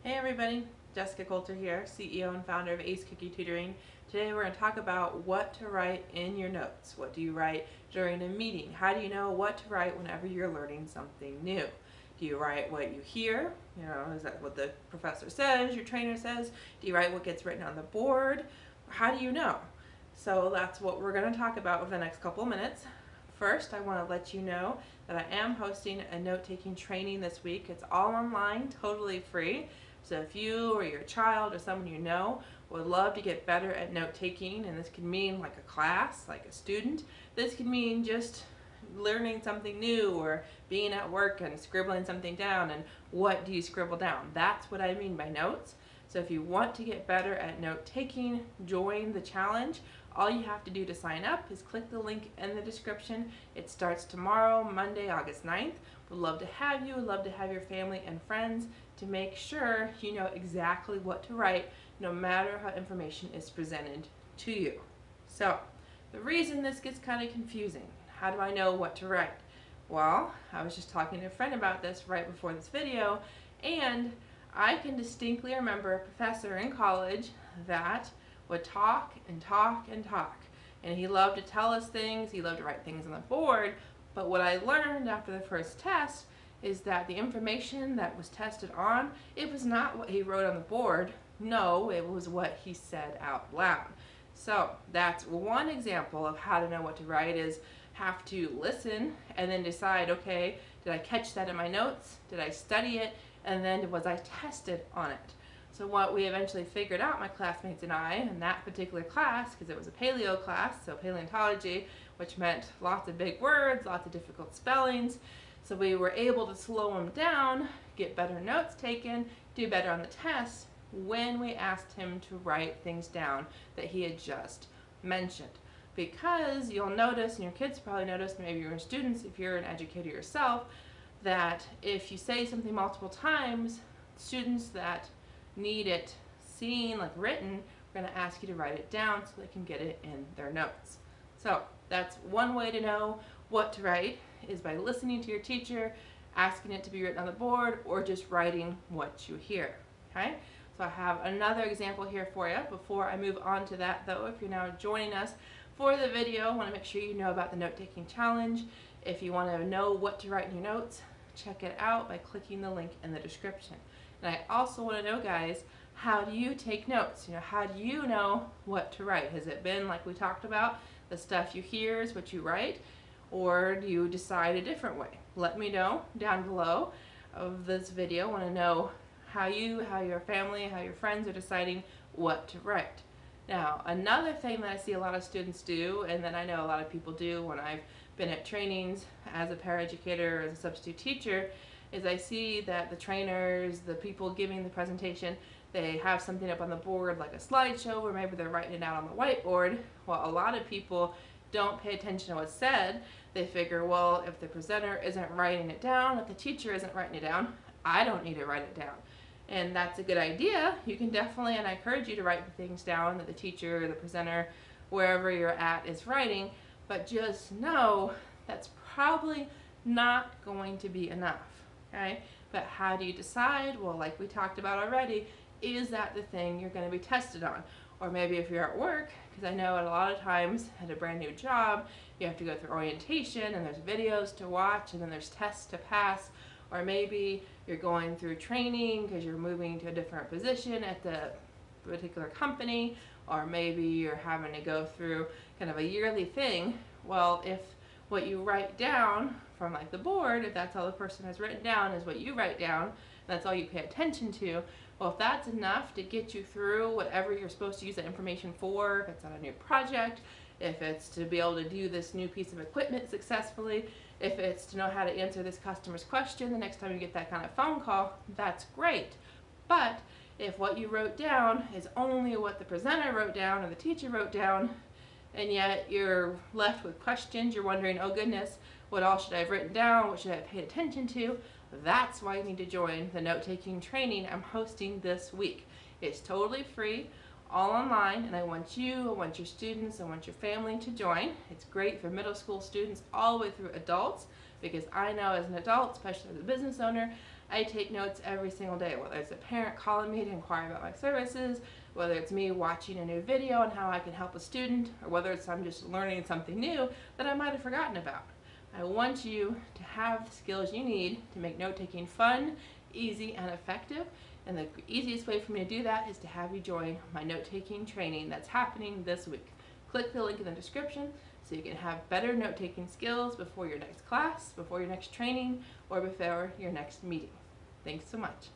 Hey everybody, Jessica Coulter here, CEO and founder of Ace Cookie Tutoring. Today we're going to talk about what to write in your notes. What do you write during a meeting? How do you know what to write whenever you're learning something new? Do you write what you hear? Is that what the professor says, your trainer says? Do you write what gets written on the board? How do you know? So that's what we're going to talk about over the next couple of minutes. First, I want to let you know that I am hosting a note-taking training this week. It's all online, totally free. So if you or your child or someone you know would love to get better at note-taking, and this could mean like a class, like a student, this could mean just learning something new or being at work and scribbling something down, and what do you scribble down? That's what I mean by notes. So if you want to get better at note-taking, join the challenge. All you have to do to sign up is click the link in the description. It starts tomorrow, Monday, August 9th. We'd love to have you, we'd love to have your family and friends to make sure you know exactly what to write no matter how information is presented to you. So, the reason this gets kind of confusing, how do I know what to write? Well, I was just talking to a friend about this right before this video, and I can distinctly remember a professor in college that would talk and talk and talk. And he loved to tell us things, he loved to write things on the board, but what I learned after the first test is that the information that was tested on, it was not what he wrote on the board. No, it was what he said out loud. So that's one example of how to know what to write, is have to listen and then decide, okay, did I catch that in my notes? Did I study it? And then was I tested on it? So what we eventually figured out, my classmates and I, in that particular class, because it was a paleo class, so paleontology, which meant lots of big words, lots of difficult spellings, so we were able to slow them down, get better notes taken, do better on the test when we asked him to write things down that he had just mentioned. Because you'll notice, and your kids probably notice, maybe your students, if you're an educator yourself, that if you say something multiple times, students that need it seen, like written, we're going to ask you to write it down so they can get it in their notes. So that's one way to know what to write, is by listening to your teacher, asking it to be written on the board, or just writing what you hear. Okay? So I have another example here for you. Before I move on to that though, if you're now joining us for the video, I want to make sure you know about the note-taking challenge. If you want to know what to write in your notes, check it out by clicking the link in the description. And I also want to know, guys, how do you take notes? How do you know what to write? Has it been like we talked about, the stuff you hear is what you write, or do you decide a different way? Let me know down below of this video. I want to know how you, how your family, how your friends are deciding what to write. Now, another thing that I see a lot of students do, and that I know a lot of people do when I've been at trainings as a paraeducator or as a substitute teacher, is I see that the trainers, the people giving the presentation, they have something up on the board like a slideshow, or maybe they're writing it out on the whiteboard. Well, a lot of people don't pay attention to what's said. They figure, well, if the presenter isn't writing it down, if the teacher isn't writing it down, I don't need to write it down. And that's a good idea. You can definitely, and I encourage you to write the things down that the teacher, the presenter, wherever you're at is writing, but just know that's probably not going to be enough. Okay? But how do you decide? Well, like we talked about already, is that the thing you're going to be tested on? Or maybe if you're at work, because I know a lot of times at a brand new job, you have to go through orientation and there's videos to watch and then there's tests to pass. Or maybe you're going through training because you're moving to a different position at the particular company, or maybe you're having to go through kind of a yearly thing. Well, if what you write down from like the board, if that's all the person has written down is what you write down, that's all you pay attention to, well, if that's enough to get you through whatever you're supposed to use that information for, if it's on a new project, if it's to be able to do this new piece of equipment successfully, if it's to know how to answer this customer's question the next time you get that kind of phone call, that's great. But if what you wrote down is only what the presenter wrote down or the teacher wrote down, and yet you're left with questions, you're wondering, oh goodness, what all should I have written down, what should I have paid attention to, that's why you need to join the note-taking training I'm hosting this week. It's totally free, all online, and I want you, I want your students, I want your family to join. It's great for middle school students all the way through adults. because I know as an adult, especially as a business owner, I take notes every single day, whether it's a parent calling me to inquire about my services, whether it's me watching a new video on how I can help a student, or whether it's I'm just learning something new that I might have forgotten about. I want you to have the skills you need to make note-taking fun, easy, and effective. And the easiest way for me to do that is to have you join my note-taking training that's happening this week. Click the link in the description so you can have better note-taking skills before your next class, before your next training, or before your next meeting. Thanks so much.